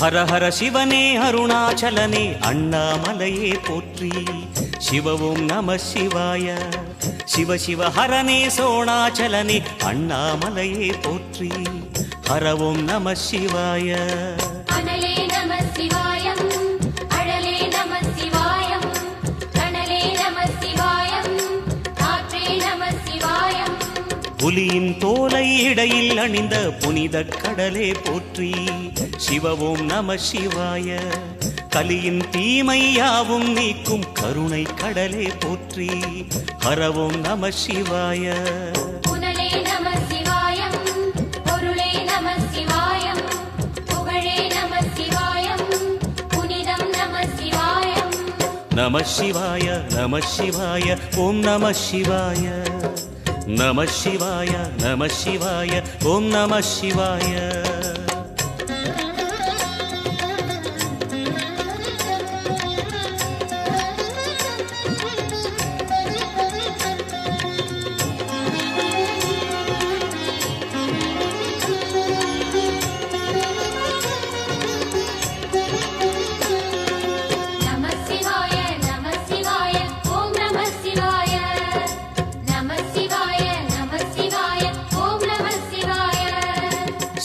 ஹர ஹர சிவனே அருணாச்சலனே அண்ணாமலையே போற்றி. சிவவும் நம சிவாய. சிவ சிவ ஹரனே சோணாச்சலனே அண்ணாமலையே போற்றி. ஹரவும் நம சிவாய. அனலே நம சிவாயம், அழலே நம சிவாயம், கனலே நம சிவாயம், காற்றே நம சிவாயம். புலியின் தோலை இடையில் அணிந்த புனித கடலே போற்றி. சிவவும் நம சிவாய. கலியின் தீமையாவும் நீக்கும் கருணை கடலே போற்றி. ஹரவும் நம சிவாய. புனலே நம சிவாயம், பொருளே நம சிவாயம், புகழே நம சிவாயம், புனிதம் நம சிவாயம். நம சிவாய நம சிவாய ஓம் நம சிவாய. நம சிவாய நம சிவாய ஓம் நம சிவாய.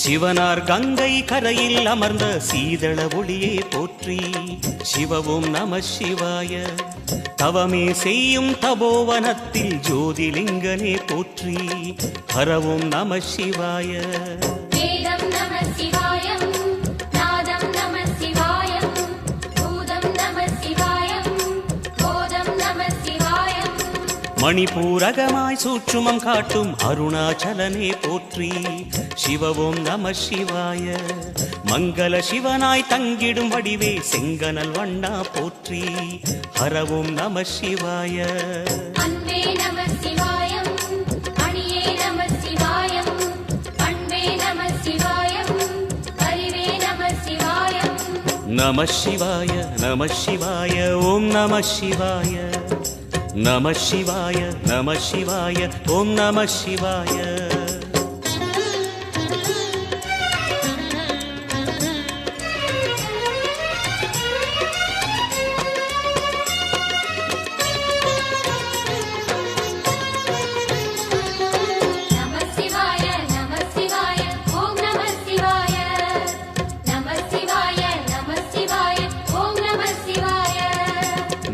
சிவனார் கங்கை கரையில் அமர்ந்த சீதள ஒளியே போற்றி. சிவவும் நம சிவாய. தவமே செய்யும் தபோவனத்தில் ஜோதிலிங்கனே போற்றி. ஹரவும் நம சிவாய. வேதம் நம சிவாயம், நாதம் நம சிவாயம், பூதம் நம சிவாயம், போதம் நம சிவாயம். மணிபூரகமாய் சூட்சுமம் காட்டும் அருணாச்சலனே போற்றி. சிவவும் நம சிவாய. மங்கள சிவனாய் தங்கிடும் வடிவே செங்கனல் வண்ணா போற்றி. ஹரவும் நம சிவாய. அன்பே நம சிவாயம், அணியே நம சிவாயம், அன்பே நம சிவாயம், அறிவே நம சிவாயம். நம சிவாய நம சிவாய ஓம் நம சிவாய. நம சிவாய நம சிவாய ஓம் நம சிவாய.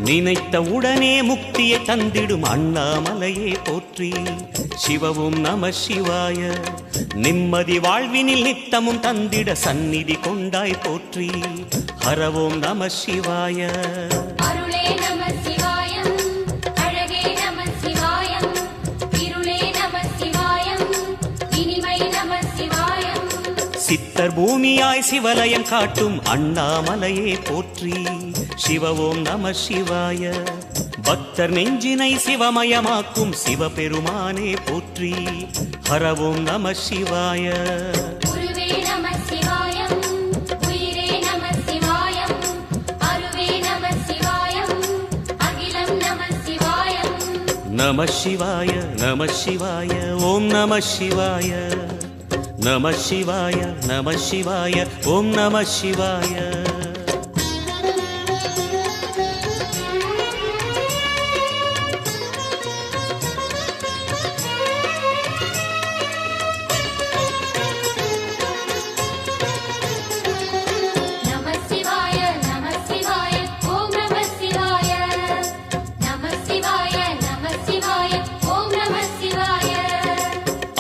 நினைத்த உடனே முக்தியை தந்திடும் அண்ணாமலையே போற்றி. சிவவும் நம சிவாய. நிம்மதி வாழ்வினில் நித்தமும் தந்திட சந்நிதி கொண்டாய் போற்றி. ஹரவும் நம சிவாய. அருளே நம சிவாயம், அழகே நம சிவாயம், இருளே நம சிவாயம், இனிமை நம சிவாயம். சித்தர் பூமியாய் சிவலயம் காட்டும் அண்ணாமலையே போற்றி. சிவவும் நம சிவாய. பக்தர் நெஞ்சினை சிவமயமாக்கும் சிவபெருமானே போற்றி. ஹரவும் நம சிவாய. குருவே நம சிவாயம், உயிரே நம சிவாயம், அருவே நம சிவாயம், அகிலம் நம சிவாயம். நம சிவாய நம சிவாய ஓம் நம சிவாய. நம சிவாய நம சிவாய ஓம் நம சிவாய.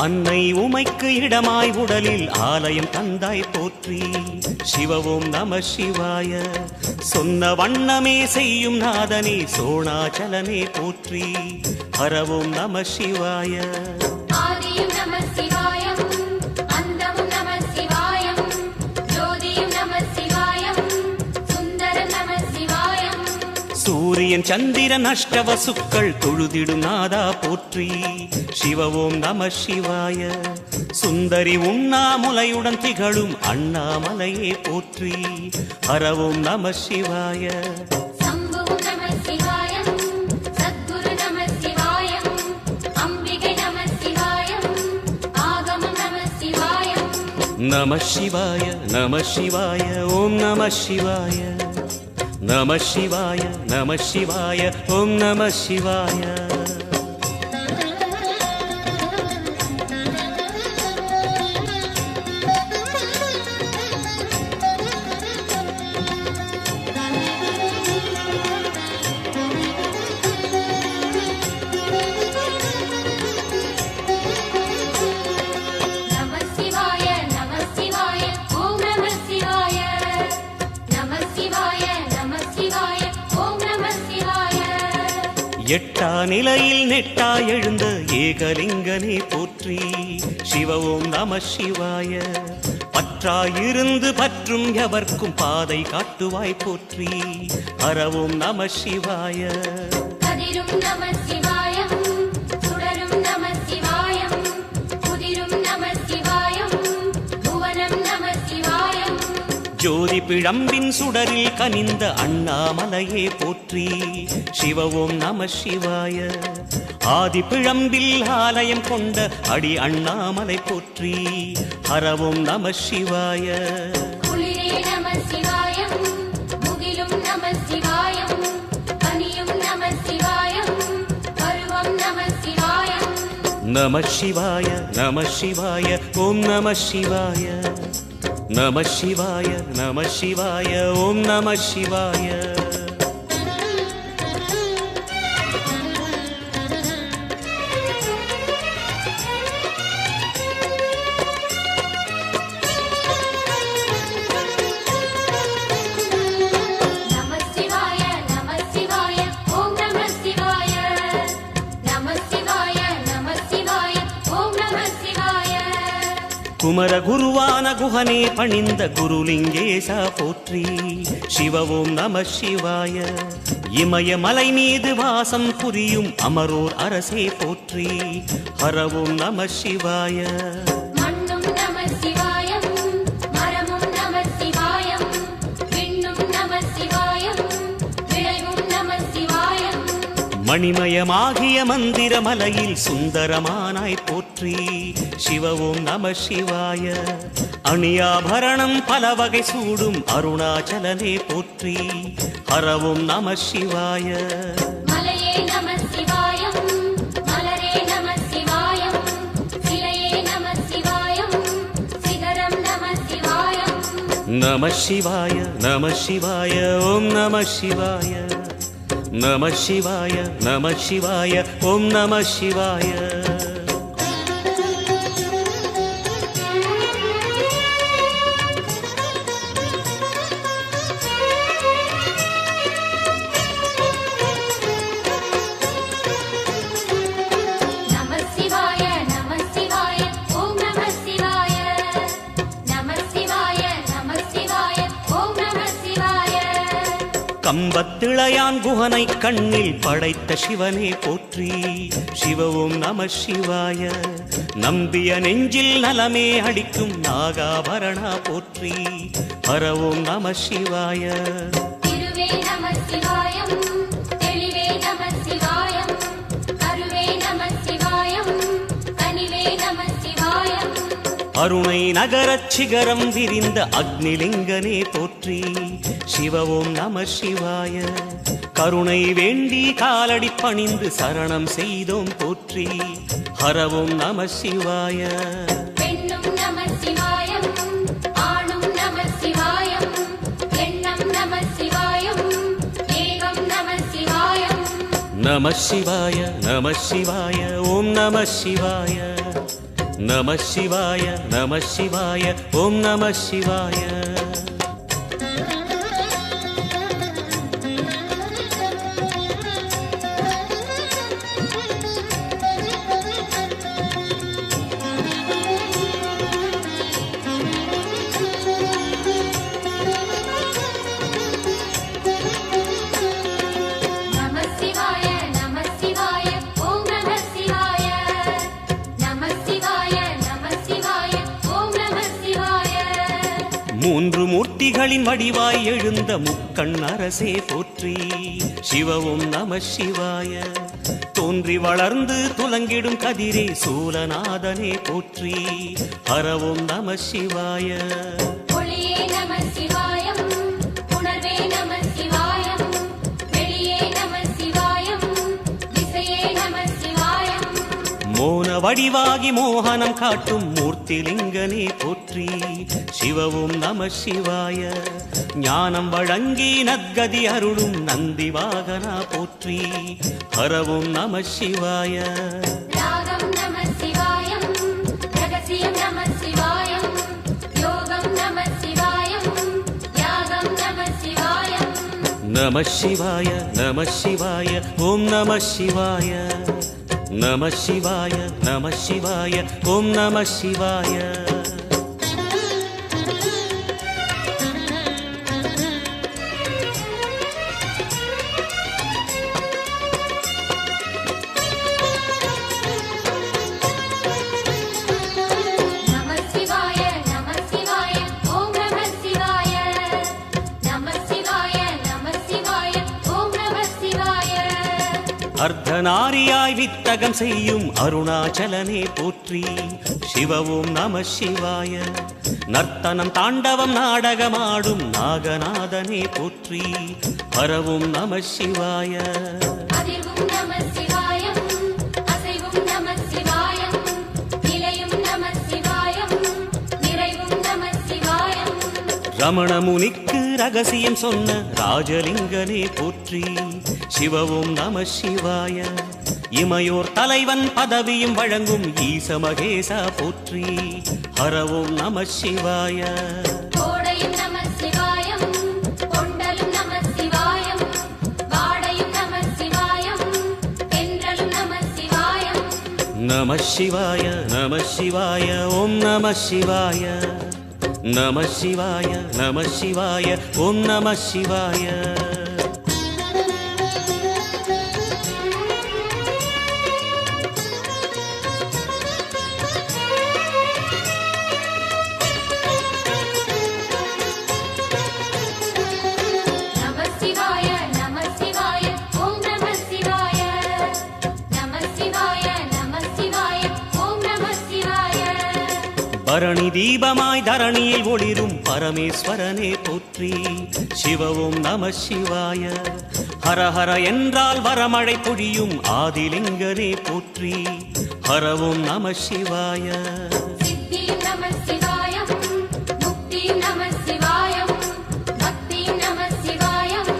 அன்னை உமைக்கு இடமாய் உடலில் ஆலயம் தந்தாய் போற்றி. சிவவும் நம சிவாய. சொன்ன வண்ணமே செய்யும் நாதனே சோணாச்சலனே போற்றி. ஹரவும் நம சிவாய. ஆதியும் நம சிவாயம், அந்தமும் நம சிவாயம், ஜோதியும் நம சிவாயம், சுந்தரம் நம சிவாயம். சூரியன் சந்திரன் அஷ்டவசுக்கள் தொழுதிடும் நாதா போற்றி. சிவவும் நம சிவாய. சுந்தரி உண்ணாமுலையுடன் திகழும் அண்ணாமலையே போற்றி. ஹரவும் நம சிவாய. சம்புவும் நம சிவாயம், சத்குரு நம சிவாயம், அம்பிகை நம சிவாயம், ஆகமம் நம சிவாயம். நம சிவாய நம சிவாய ஓம் நம சிவாய நம சிவாய நம சிவாய ஓம் நம சிவாய நம சிவாய நம சிவாய ஓம் நம சிவாய நம சிவாய நம சிவாய ஓம் நம சிவாய எட்டா நிலையில் நெட்டா எழுந்த ஏகலிங்கனே போற்றி சிவ ஓம் நம சிவாய பற்றாயிருந்து பற்றும் எவர்க்கும் பாதை காட்டுவாய் போற்றி ஹர ஓம் நம சிவாய கதிரும் நம சிவாயம் சுடரும் நம சிவாயம் புதிரும் நம சிவாயம் புவனம் நம சிவாயம் ஜோதி பிழம்பின் சுடரில் கனிந்த அண்ணாமலையே போற்றி சிவ ஓம் நம சிவாய ஆதி பிழம்பில் ஆலயம் கொண்ட அடி அண்ணாமலை போற்றி ஹர ஓம் நம சிவாய குளிரே நம சிவாயம் முகிலும் நம சிவாயம் பனியும் நம சிவாயம் பருவம் நம சிவாயம் நம சிவாய நம சிவாய ஓம் நம சிவாய நம சிவாய நம சிவாய ஓம் நம சிவாய நம சிவாய நம சிவாய ஓம் நம சிவாய நம சிவாய நம சிவாய ஓம் நம சிவாய குமர குருவான குஹனே பணிந்த குருலிங்கேசா போற்றி சிவ ஓம் நம சிவாய இமய மலை மீது வாசம் புரியும் அமரோர் அரசே போற்றி ஹர ஓம் நம சிவாய மண்ணும் நம சிவாயம் மரமும் நம சிவாயம் விண்ணும் நம சிவாயம் விளைவும் நம சிவாயம் மணிமயமாகிய மந்திர மலையில் சுந்தரமானாய் போற்றி சிவ ஓம் நம சிவாய அணியாபரணம் பல வகை சூடும் அருணாச்சலனே போற்றி ஹர ஓம் நம சிவாய மலையே நம சிவாயம் மலரே நம சிவாயம் சிலையே நம சிவாயம் சிகரம் நம சிவாயம் நம சிவாய நம சிவாய ஓம் நம சிவாய நம சிவாய நம சிவாய ஓம் நம சிவாய நம சிவாய நம சிவாய ஓம் நம சிவாய நம சிவாய நம சிவாய ஓம் நம சிவாய கம்பத்திளையான் குஹனை கண்ணில் படைத்த சிவனே போற்றி சிவ ஓம் நம சிவாய நம்பிய நெஞ்சில் நலமே அளிக்கும் நாகாபரணா போற்றி ஹர ஓம் நம சிவாய திருவே நம சிவாயம் தெளிவே நம சிவாயம் கருவே நம சிவாயம் கனிவே நம சிவாயம் அருணை நகரச் சிகரம் விரிந்த அக்னிலிங்கனே போற்றி சிவ ஓம் நம சிவாய கருணை வேண்டி காலடி பணிந்து சரணம் செய்தோம் போற்றி ஹர ஓம் நம சிவாய பெண்ணும் நம சிவாயம் ஆணும் நம சிவாயம் எண்ணம் நம சிவாயம் ஏகம் நம சிவாயம் நம சிவாய நம சிவாய ஓம் நம சிவாய நம சிவாய நம சிவாய ஓம் நம சிவாய நம சிவாய நம சிவாய ஓம் நம சிவாய நம சிவாய நம சிவாய ஓம் நம சிவாய மூர்த்திகளின் வடிவாய் எழுந்த முக்கண் அரசே போற்றி. சிவவும் நம சிவாய. தோன்றி வளர்ந்து துலங்கிடும் கதிரே சூலநாதனே போற்றி. ஹரவும் நம சிவாய. ஒளியே நம சிவாயம், உணர்வே நம சிவாயம், வெளியே நம சிவாயம், திசையே நம சிவாயம். மோன வடிவாகி மோகனம் காட்டும் மூர்த்திலிங்கனே போற்றி. சிவவும் நம சிவாய. ஞானம் வழங்கி நத்கதி அருளும் நந்தி வாகனா போற்றி. ஹரவும் நம சிவாய. ராகம் நம சிவாயம், ரகசியம் நம சிவாயம், யோகம் நம சிவாயம், யாகம் நம சிவாயம். நம சிவாய நம சிவாய ஓம் நம சிவாய. நம சிவாய நம சிவாய ஓம் நம சிவாய. நம சிவாய நம சிவாய ஓம் நம சிவாய. நம சிவாய நம சிவாய ஓம் நம சிவாய. அர்த்தநாரியாய் வித்தகம் செய்யும் அருணாச்சலனே போற்றி. சிவவும் நம சிவாய. நர்த்தனம் தாண்டவம் நாடகமாடும் நாகநாதனே போற்றி. ஹரவும் நம சிவாய. அதிர்வும் நம சிவாயம், அசைவும் நம சிவாயம், நிலையும் நம சிவாயம், நிறைவும் நம சிவாயம். ரமண முனிக்கு ரகசியம் சொன்ன ராஜலிங்கனே போற்றி. சிவவும் நம சிவாய. இமையோர் தலைவன் பதவியும் வழங்கும் ஈச மகேசா போற்றி. ஹரவும் நம சிவாய. கோடையும் நம சிவாயம், கொண்டலும் நம சிவாயம், வாடையும் நம சிவாயம், தென்றலும் நம சிவாயம். நம சிவாய நம சிவாய ஓம் நம சிவாய. நம சிவாய நம சிவாய ஓம் நம சிவாய. நம சிவாய நம சிவாய ஓம் நம சிவாய. நம சிவாய நம சிவாய ஓம் நம சிவாய. பரணி தீபமாய் தரணியில் ஒளிரும் பரமேஸ்வரனே போற்றி. சிவவும் நம சிவாய. ஹரஹர என்றால் வரமழை பொழியும் ஆதிலிங்கனே போற்றி. ஹரவும் நம சிவாய. சித்தியும் நம சிவாயம், முக்தியும் நம சிவாயம், பக்தியும் நம சிவாயம்,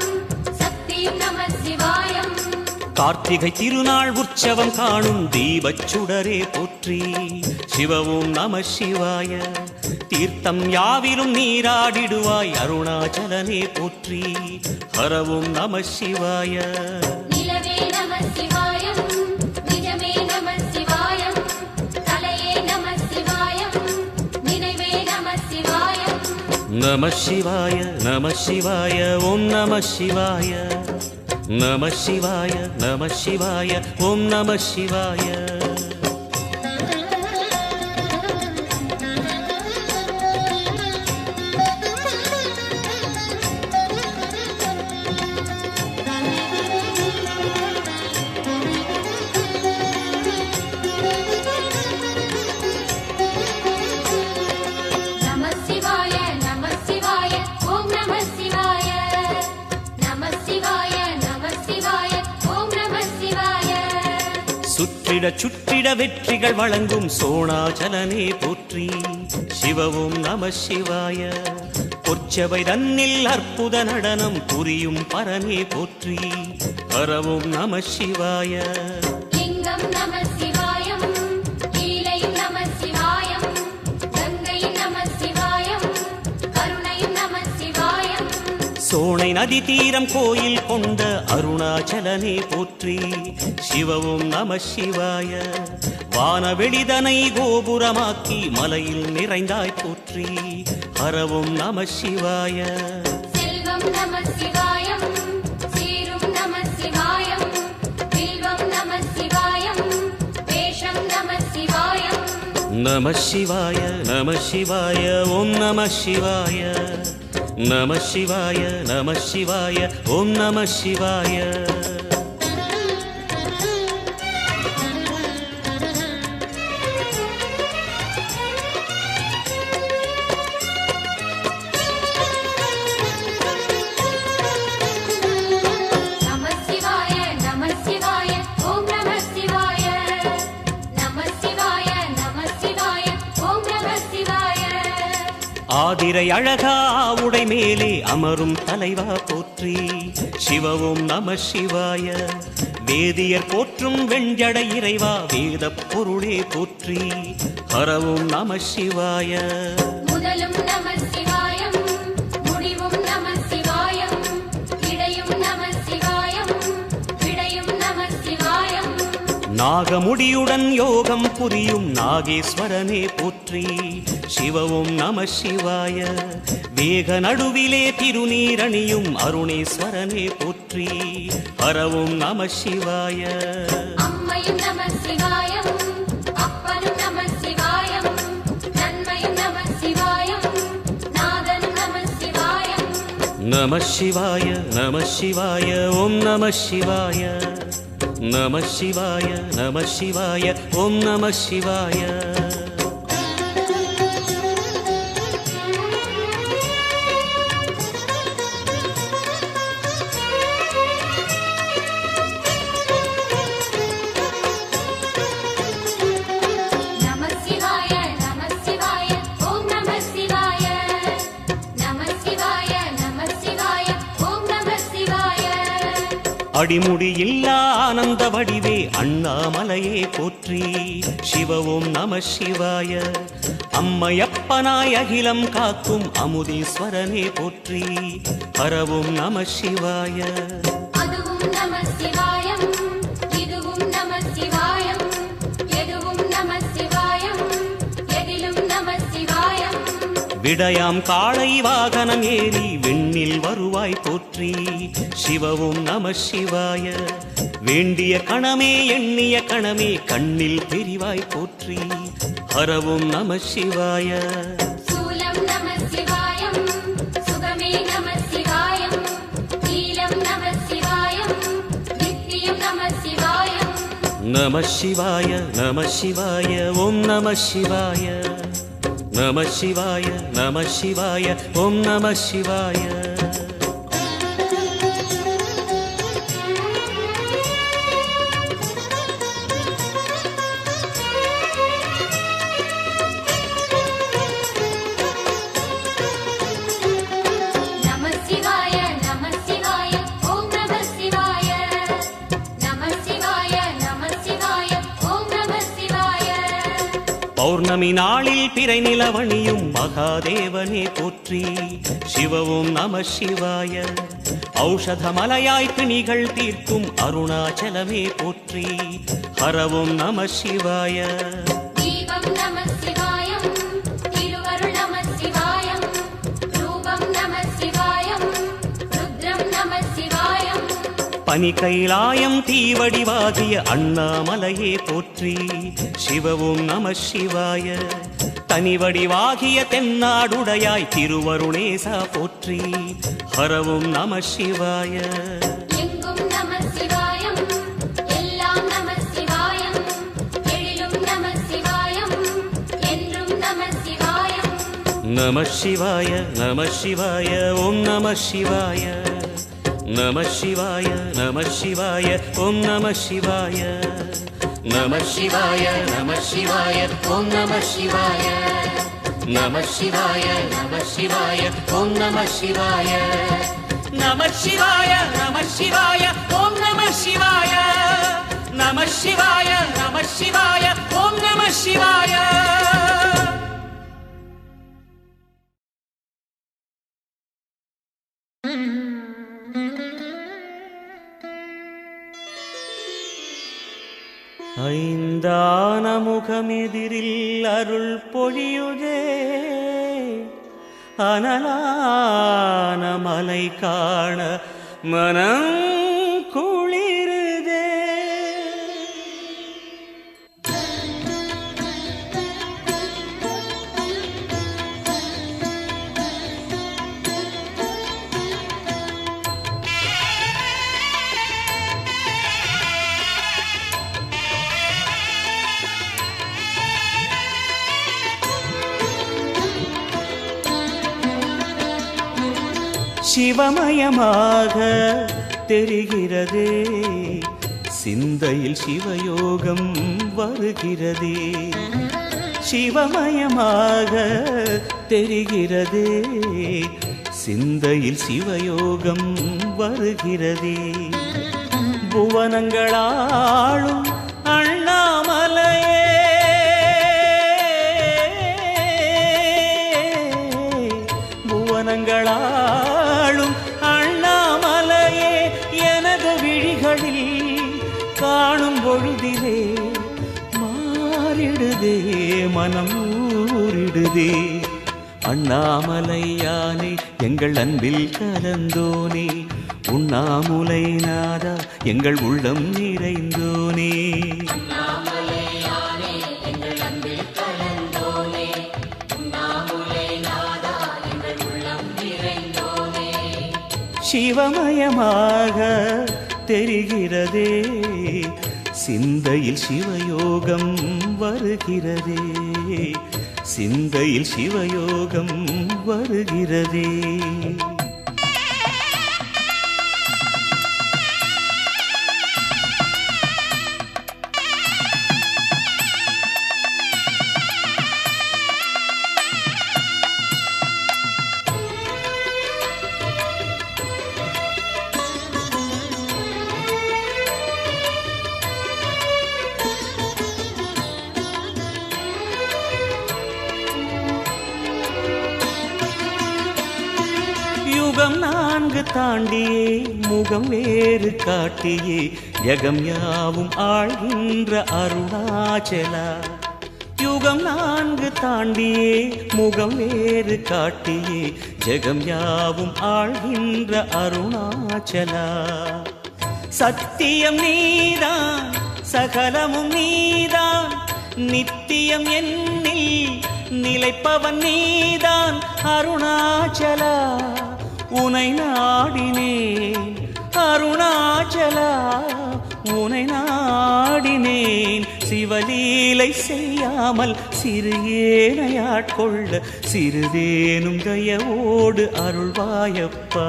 சக்தியும் நம சிவாயம். கார்த்திகை திருநாள் உற்சவம் காணும் தீபச் சுடரே போற்றி. சிவவும் நம சிவாய. தீர்த்தம் யாவிலும் நீராடிடுவாய் அருணாச்சலனே போற்றி. ஹரவும் நம சிவாய. நிலவே நம சிவாயம், நிஜமே நம சிவாயம், தலையே நம சிவாயம், நினைவே நம சிவாயம். நம சிவாய நம சிவாய ஓம் நம சிவாய. நம சிவாய நம சிவாய ஓம் நம சிவாய. நம சிவாய நம சிவாய ஓம் நம சிவாய. நம சிவாய நம சிவாய ஓம் நம சிவாய. சுற்றிட சுற்றிட வெற்றிகள் வழங்கும் சோணாச்சலனே போற்றி. சிவவும் நம சிவாய. பொற்சபை தன்னில் அற்புத நடனம் புரியும் பரனே போற்றி. ஹரவும் நம சிவாய. லிங்கம் நம சிவாயம், லீலையும் நம சிவாயம், கங்கையும் நம சிவாயம், கருணையும் நம சிவாயம். சோனை நதி தீரம் கோயில் கொண்ட அருணாச்சலனே போற்றி. சிவவும் நம சிவாய. வானவெளிதனை கோபுரமாக்கி மலையில் நிறைந்தாய் போற்றி. ஹரவும் நம சிவாய. செல்வம் நம சிவாயம், சீரும் நம சிவாயம், வில்வம் நம சிவாயம், வேஷம் நம சிவாயம். நம சிவாய நம சிவாய ஓம் நம சிவாய. நம சிவாய நம சிவாய ஓம் நம சிவாய. ஆதிரை அழகா உடை மேலே அமரும் தலைவா போற்றி. சிவவும் நம சிவாய. வேதியர் போற்றும் வெண்ஜடை இறைவா வேத பொருளே போற்றி. ஹரவும் நம சிவாய. முதலும் நம சிவாயம், முடிவும் நம சிவாயம், இடையும் நம சிவாயம், விடையும் நம சிவாயம். நாகமுடியுடன் யோகம் புரியும் நாகேஸ்வரனே போற்றி. சிவவும் நம சிவாய. வேக நடுவிலே திருநீரணியும் அருணேஸ்வரனே போற்றி. ஹரவும் நம சிவாய. அம்மையும் நம சிவாயம், அப்பனும் நம சிவாயம், நன்மையும் நம சிவாயம், நாதனும் நம சிவாயம். நம சிவாய நம சிவாய ஓம் நம சிவாய. நம சிவாய நம சிவாய ஓம் நம சிவாய. அடிமுடியில்லா ஆனந்த வடிவே அண்ணாமலையே போற்றி. சிவவும் நம சிவாய. அம்மையப்பனாய் அகிலம் காக்கும் அமுதீஸ்வரனே போற்றி. ஹரவும் நம சிவாய. அதுவும் நம சிவாயம், இதுவும் நம சிவாயம், எதுவும் நம சிவாயம், எதிலும் நம சிவாயம். விடயாம் காளை வாகனம் ஏறி விண்ணில் வருவாய் போற்றி. சிவவும் நம சிவாய. வேண்டிய கணமே எண்ணிய கணமே கண்ணில் தெரிவாய் போற்றி. ஹரவும் நம சிவாய. சூலம் நம சிவாயம், சுகமே நம சிவாயம், நீலம் நம சிவாயம், நித்தியம் நம சிவாயம். நம சிவாய நம சிவாய ஓம் நம சிவாய. நம சிவாய நம சிவாய ஓம் நம சிவாய. பௌர்ணமி நாளில் பிறை நிலவணியும் மகாதேவனே போற்றி. சிவவும் நம சிவாய. ஔஷதமலையாய் பிணிகள் தீர்க்கும் அருணாச்சலமே போற்றி. ஹரவும் நம சிவாய. தீபம் நம சிவாயம், திருவருள் நம சிவாயம், ரூபம் நம சிவாயம், ருத்ரம் நம சிவாயம். பனி கைலாயம் தீவடிவாகிய அண்ணாமலையே போற்றி. சிவவும் நம சிவாய. தனிவடிவாகிய தென்னாடுடையாய் திருவருணேசா போற்றி. ஹரவும் நம சிவாய. எங்கும் நம சிவாயம், எல்லாம் நம சிவாயம், எழிலும் நம சிவாயம், என்றும் நம சிவாயம். நம சிவாய நம சிவாய ஓம் நம சிவாய. நம சிவாய நம சிவாய ஓம் நம சிவாய. நம சிவாய நம சிவாய ஓம் நம சிவாய. நம சிவாய நம சிவாய ஓம் நம சிவாய. நம சிவாய நம சிவாய ஓம் நம சிவாய. நம சிவாய நம சிவாய ஓம் நம சிவாய. ஐந்தான முகமெதிரில் அருள் பொழியுதே. அனலான மலை காண மனம் குளிருதே. சிவமயமாக தெரிகிறதே சிந்தையில் சிவயோகம் வருகிறதே சிவமயமாக தெரிகிறதே சிந்தையில் சிவயோகம் வருகிறதே புவனங்களாளும் அண்ணாமலையே புவனங்களாளும் அண்ணாமலையே எனது விழிகளில் காணும் பொழுதிலே மாறிடுதே மனம் ஊறிடுதே அண்ணாமலையானே எங்கள் அன்பில் கலந்தோனே உண்ணாமுலை நாதா எங்கள் உள்ளம் நிறைந்தோனே சிவமயமாக தெரிகிறதே சிந்தையில் சிவயோகம் வருகிறதே சிந்தையில் சிவயோகம் வருகிறதே யுகம் நான்கு தாண்டியே முகம் வேறு காட்டியே யகம் யாவும் ஆழ்கின்ற அருணாச்சலா யுகம் நான்கு தாண்டியே முகம் வேறு காட்டியே ஜெகம் யாவும் ஆழ்கின்ற அருணாச்சலா சத்தியம் நீதான் சகலமும் நீதான் நித்தியம் என்னில் நிலைப்பவன் நீதான் அருணாச்சலா உனை நாடினேன் அருணாச்சலா உனை நாடினேன் சிவலீலை செய்யாமல் சிறு ஏனையாட்கொள்ள சிறிதேனும் தயவோடு அருள்வாயப்பா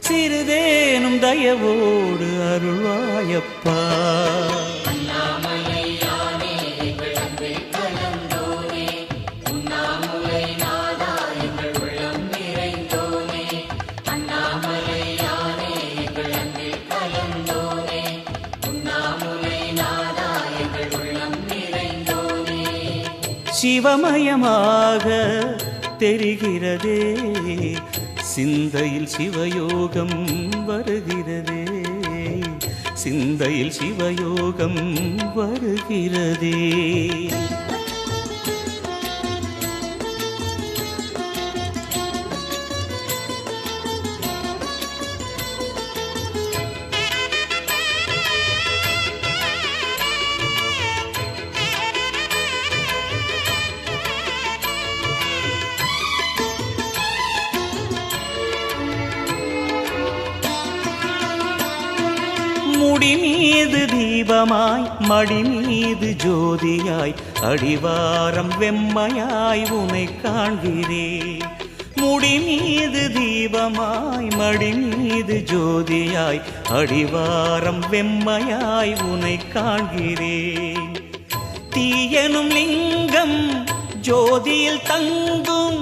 சிறிதேனும் தயவோடு அருள்வாயப்பா சிவமயமாக தெரிகிறதே சிந்தையில் சிவயோகம் வருகிறதே சிந்தையில் சிவயோகம் வருகிறதே முடி மீது தீபமாய் மடி மீது ஜோதியாய் அடிவாரம் வெம்மையாய் உனை காண்கிறேன் முடி மீது தீபமாய் மடி மீது ஜோதியாய் அடிவாரம் வெம்மையாய் உனை காண்கிறேன் தீயனும் லிங்கம் ஜோதியில் தங்கும்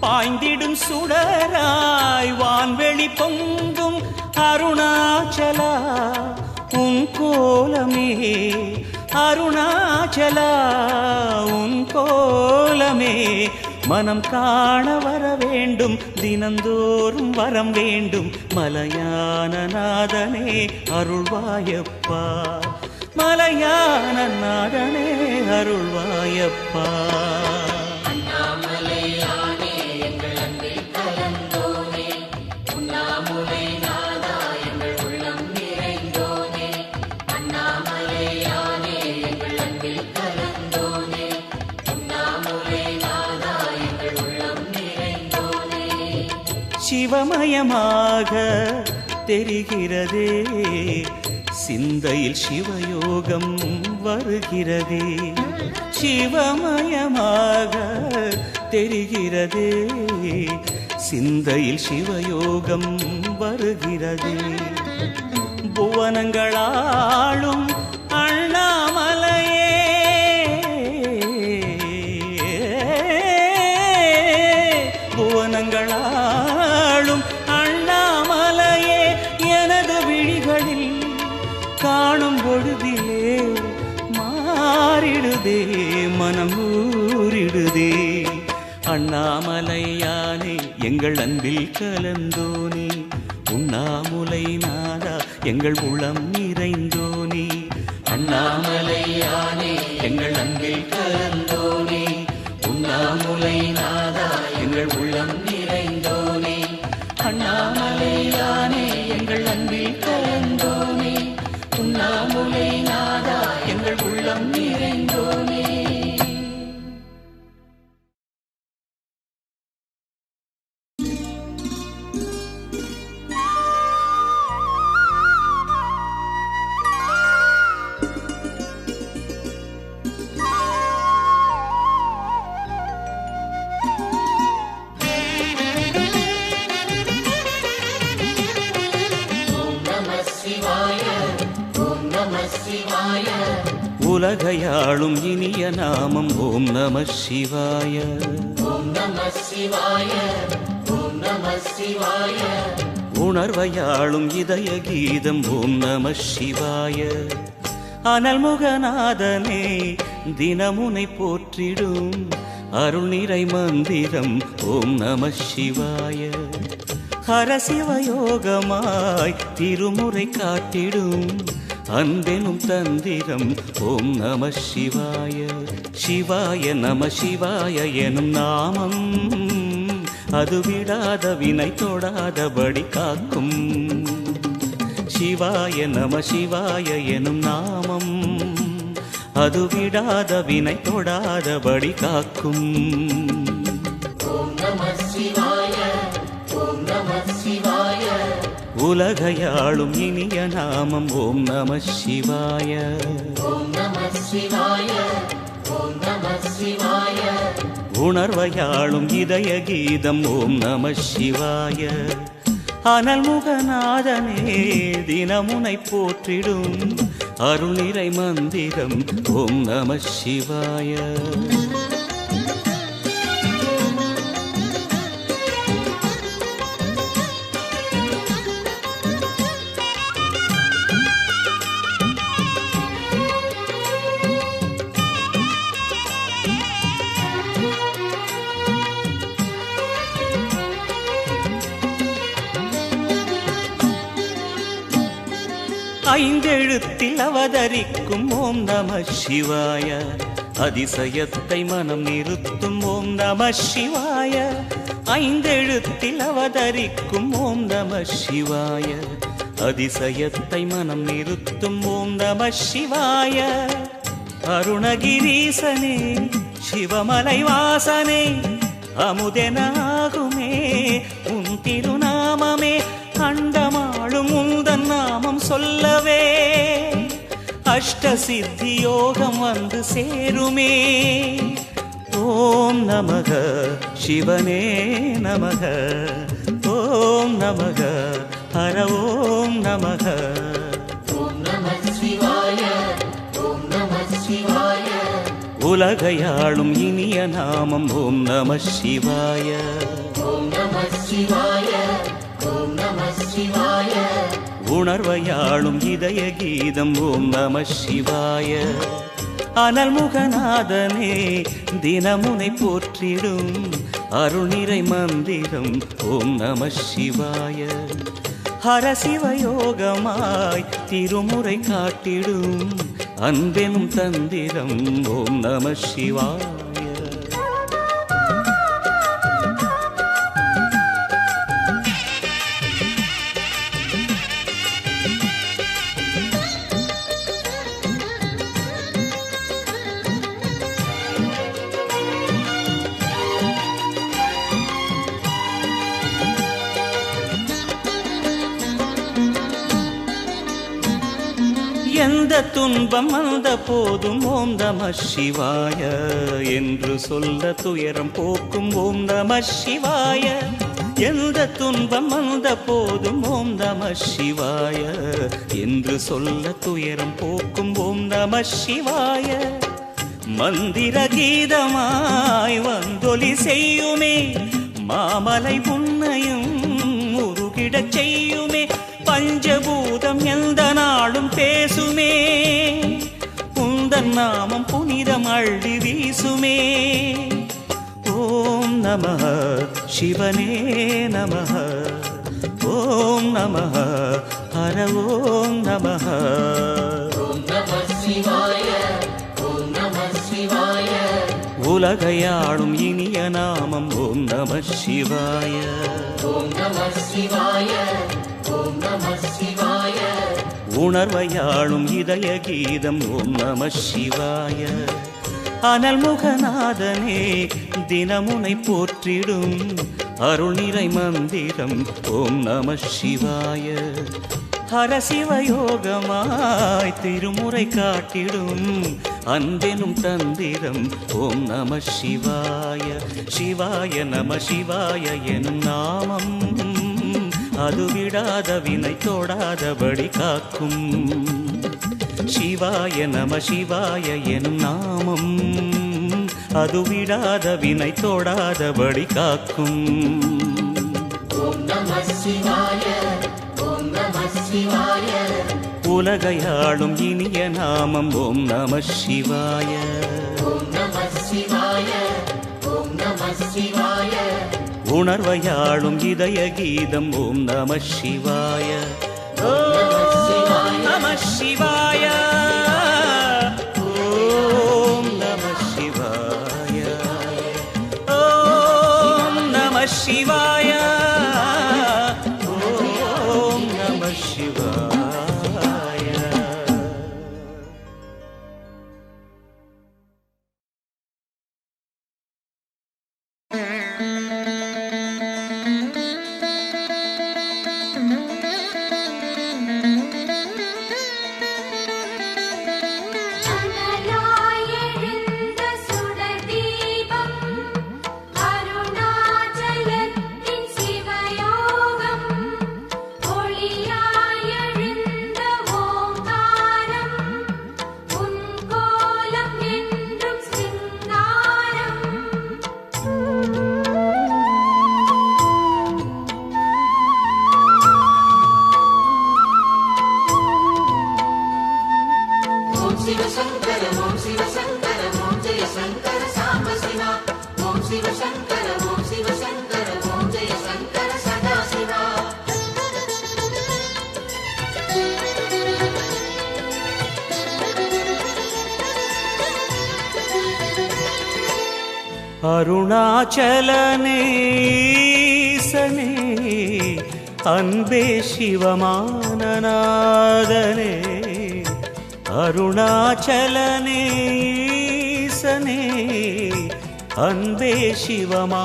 பாய்ந்திடும் சுடராய் வான்வெளி பொங்கும் அருணாச்சலா உன் கோலமே அருணாச்சலா உன் கோலமே மனம் காண வர வேண்டும் தினந்தோறும் வரம் வேண்டும் மலையான நாதனே அருள்வாயப்பா மலையான நாதனே அருள்வாயப்பா சிவமயமாக தெரிகிறதே சிந்தையில் சிவயோகம் வருகிறதே சிவமயமாக தெரிகிறதே சிந்தையில் சிவயோகம் வருகிறதே. புவனங்களாளும் அண்ணாமலையே, புவனங்களாளும் அண்ணாமலையே, எனது விழிகளில் காணும் பொழுதிலே மாறிடுதே, மனம் ஊறிடுதே. அண்ணாமலையானே எங்கள் அன்பில் கலந்தோனே, உண்ணாமுலை நாதா எங்கள் உளம் நிறைந்தோனே. அண்ணாமலையானே எங்கள் அன்பில் கலந்தோனே, உண்ணாமுலை நாதா எங்கள் உள்ளம் நிறைந்தோனே. அண்ணாமலையானே எங்கள் அன்பில் கலந்தோனே, உண்ணாமுலை நாதா எங்கள் உள்ளம் நிறைந்தோனே. உலகையாளும் இனிய நாமம் ஓம் நம சிவாய. ஓம் நம சிவாய, ஓம் நம சிவாய. உணர்வையாளும் இதய கீதம் ஓம் நம சிவாய. அனல்முகநாதனே தினமுனை போற்றிடும் அருள் நிறை மந்திரம் ஓம் நம சிவாய. ஹரசிவயோகமாய் திருமுறை காட்டிடும் அன்பெனும் தந்திரம் ஓம் நம சிவாய. சிவாய நம சிவாய எனும் நாமம் அது விடாத வினை தொடாதபடி காக்கும். சிவாய நம சிவாய எனும் நாமம் அது விடாத வினை தொடாதபடி காக்கும். ஓம் நம சிவாய, ஓம் நம சிவாய. உலகையாளும் இனிய நாமம் ஓம் நம சிவாய. ஓம் நம சிவாய, ஓம் நம சிவாய. உணர்வையாளும் இதய கீதம் ஓம் நம சிவாய. அனல்முகநாதனே தினமுனை போற்றிடும் அருள் நிறை மந்திரம் ஓம் நம சிவாய. ஐந்தெழுத்தில் அவதரிக்கும் ஓம் நம சிவாய. அதிசயத்தை மனம் நிறுத்தும் ஓம் நம சிவாய. ஐந்தெழுத்தில் அவதரிக்கும் ஓம் நம சிவாய. அதிசயத்தை மனம் நிறுத்தும் ஓம் நம சிவாய. அருணகிரீசனே சிவமலை வாசனே அமுதனாகுமே உன் திருநாமமே. அண்டமாளும் உந்தன் நாமம் சொல்லவே அஷ்ட சித்தி யோகம் வந்து சேருமே. ஓம் நமக சிவனே நமக, ஓம் நமக ஹர ஓம் நமக. ஓம் நம சிவாய, ஓம் நம சிவாய. உலகையாளும் இனிய நாமம் ஓம் நம சிவாய. ஓம் நம சிவாய, ஓம் நம சிவாய. உணர்வையாளும் இதய கீதம் ஓம் நம சிவாய. அனல்முகநாதனே தினமுனை போற்றிடும் அருள் நிறை மந்திரம் ஓம் நம சிவாய. ஹரசிவயோகமாய் திருமுறை காட்டிடும் அன்பெனும் தந்திரம் ஓம் நம சிவாய. எந்த துன்பம் வந்த போதும் ஓம் நம சிவாய என்று சொல்ல துயரம் போக்கும் ஓம் நம சிவாய. எந்த துன்பம் வந்த போதும் ஓம் நம சிவாய என்று சொல்ல துயரம் போக்கும் ஓம் நம சிவாய. மந்திர கீதமாய் வந்தொலி செய்யுமே, மாமலை புன்னையும் உருகிடச் செய்யுமே. பஞ்சபூதம் எந்த நாளும் பேசுமே, உந்தன் நாமம் புனிதம் அள்ளி வீசுமே. ஓம் நமः சிவனே நமः, ஓம் நமः ஹர ஓம் நமः. ஓம் நம சிவாய, ஓம் நம சிவாய. உலகையாளும் இனிய நாமம் ஓம் நம சிவாய. ஓம் நம சிவாய, ஓம் நம சிவாய. உணர்வையாளும் இதய கீதம் ஓம் நம சிவாய. அனல்முகநாதனே தினமுனை போற்றிடும் அருள் நிறை மந்திரம் ஓம் நம சிவாய. ஹரசிவயோகமாய் திருமுறை காட்டிடும் அன்பெனும் தந்திரம் ஓம் நம சிவாய. சிவாய நம சிவாய எனும் நாமம் அது விடாத வினை தொடாதபடி காக்கும். சிவாய நம சிவாய எனும் நாமம் அது விடாத வினை தொடாதபடி காக்கும். ஓம் நம சிவாய, ஓம் நம சிவாய. உலகையாளும் இனிய நாமம் ஓம் நம சிவாய. ஓம் நம சிவாய, ஓம் நம சிவாய. உணர்வையாளும் இதய கீதம் ஓம் நம சிவாய. ஓம் நம சிவாய, ஓம் நம சிவாய, ஓம் நம சிவாய, ஓம் நம சிவாய. அனலாயெழுந்த சுடர் தீபம் அருணாச்சலத்தின் சிவயோகம். ஒளியாயெழுந்த ஓங்காரம் உன் கோலம் என்றும் சிங்காரம். ஓம் சிவசங்கர, ஓம் சிவசங்கர, ஓம் ஜெய சங்கர சாம்ப சிவா. ஓம் சிவசங்கர, ஓம் சிவசங்கர, ஓம் ஜெய சங்கர சதா சிவா. அருணாச்சலனேசனே அன்பே சிவமானநாதனே. அருணாச்சலனேசனே அன்பே சிவமானநாதனே.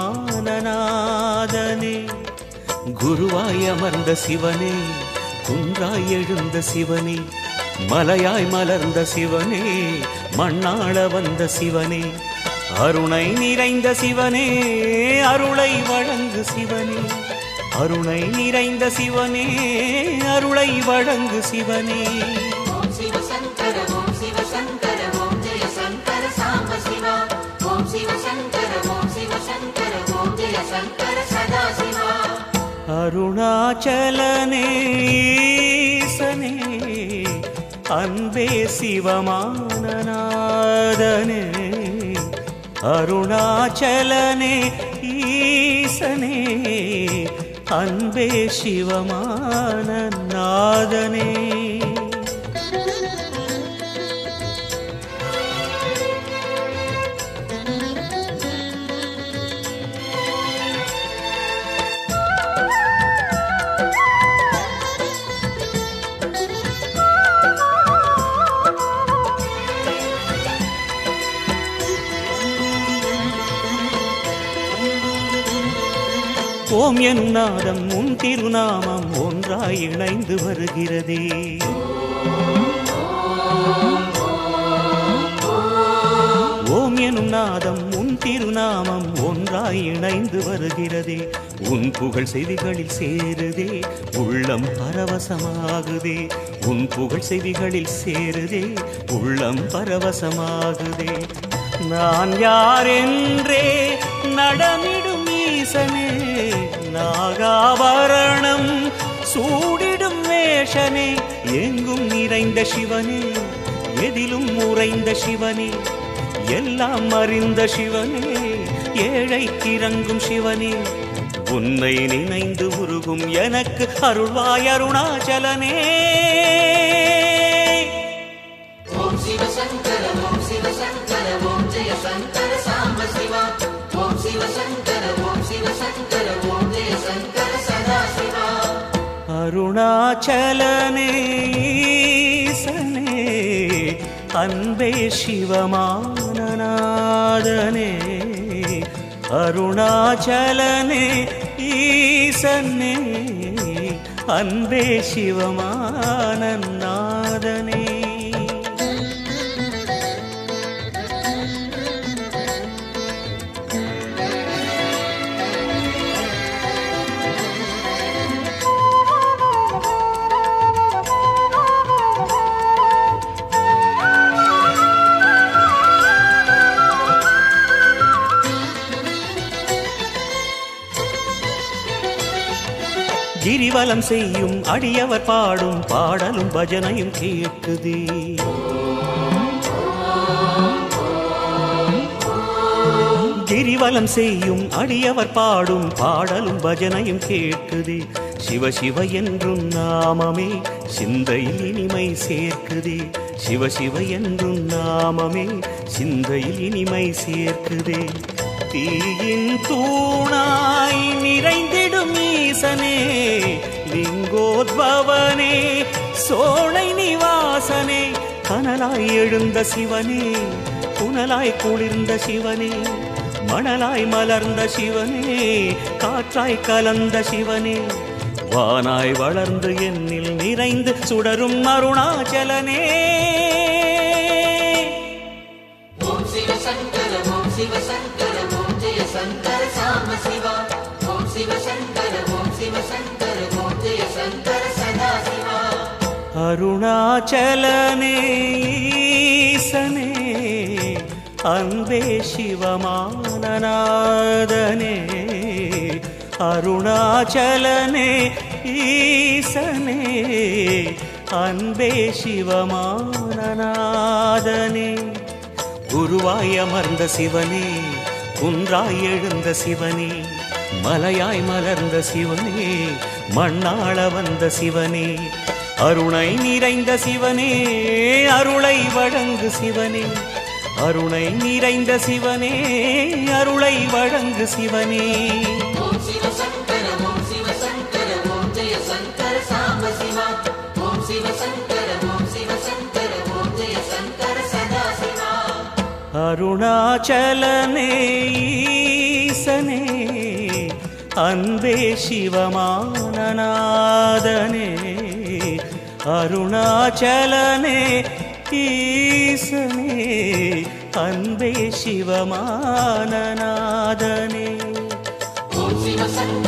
குருவாய் அமர்ந்த சிவனே, குன்றாய் எழுந்த சிவனே, மலையாய் மலர்ந்த சிவனே, மண்ணாள வந்த சிவனே. அருணை நிறைந்த சிவனே, அருளை வழங்கு சிவனே. அருணை நிறைந்த சிவனே, அருளை வழங்கு சிவனே. ஓம் சிவசங்கர, ஓம் சிவசங்கர, ஓம் ஜெய சங்கர சாம்ப சிவா. ஓம் சிவசங்கர, ஓம் சிவசங்கர, ஓம் ஜெய சங்கர சதா சிவா. அருணாச்சலனேசனே அன்பே சிவமானநாதனே. அருணாச்சலனே ஈசனே அன்பே சிவமானநாதனே. ஓம் எனும் நாதம் உன் திருநாமம் ஒன்றாய் இணைந்து வருகிறதே. ஓம் எனும் நாதம் உன் திருநாமம் ஒன்றாய் இணைந்து வருகிறதே உன் புகழ் செவிகளில் சேருதே உள்ளம் பரவசமாகுதே உன் புகழ் செவிகளில் சேருதே உள்ளம் பரவசமாகுதே நான் யாரென்றே நடமிடும் ஈசனே நாகாபரணம் சூடிடும் வேஷனே எங்கும் நிறைந்த சிவனே எதிலும் உறைந்த சிவனே எல்லாம் அறிந்த சிவனே ஏழைக்கு இறங்கும் சிவனே உன்னை நினைந்து உருகும் எனக்கு அருள்வாய் அருணாச்சலனே ஓம் சிவசங்கர ஓம் சிவசங்கர ஓம் ஜெய சங்கர சாம்ப சிவா ஓம் சிவசங்கர ஓம் சிவசங்கர ஓம் ஜெய சங்கர சதாசிவா அருணாச்சலனே ஈசனே அன்பே சிவமானநாதனே அருணாச்சலனே ஈசனே அன்பே சிவமானநாதனே கிரிவலம் செய்யும் அடியவர் பாடும் பாடலும் பஜனையும் கேட்குதே கிரிவலம் செய்யும் அடியவர் பாடும் பாடலும் பஜனையும் கேட்குதே சிவ சிவ என்றும் நாமமே சிந்தையில் இனிமை சேர்க்குதே சிவ சிவ என்றும் நாமமே சிந்தையில் இனிமை சேர்க்குதே தீயின் தூணாய் நிறைந்திடும் ஈசனே லிங்கோத்பவனே சோலை நிவாசனே கனலாய் எழுந்த சிவனே புனலாய் குளிர்ந்த சிவனே மணலாய் மலர்ந்த சிவனே காற்றாய் கலந்த சிவனே வானாய் வளர்ந்து என்னில் நிறைந்து சுடரும் அருணாச்சலனே ஓம் சிவசங்கர ஓம் சிவசங்கர ஓம் ஜெய சங்கர சாம்ப சிவா ஓம் சிவசங்கர ஓம் சிவசங்கர ஓம் ஜெய சங்கர சதாசிவா அருணாச்சலனே ஈசனே அன்பே சிவமானநாதனே அருணாச்சலனே ஈசனே அன்பே சிவமானநாதனே குருவாய் அமர்ந்த சிவனே குன்றாய் எழுந்த சிவனே மலையாய் மலர்ந்த சிவனே மண்ணாள வந்த சிவனே அருணை நிறைந்த சிவனே அருளை வழங்கு சிவனே அருணை நிறைந்த சிவனே அருளை வழங்கு சிவனே ஓம் சிவசங்கர ஓம் சிவசங்கர ஓம் ஜெய சங்கர சாம்ப சிவா ஓம் சிவசங்கர ஓம் சிவசங்கர ஓம் ஜெய சங்கர சதாசிவா அருணாச்சலனே ஈசனே அன்பே சிவமானநாதனே அருணாச்சலனே ஈசனே அன்பே சிவமானநாதனே ஓம் சிவசங்கர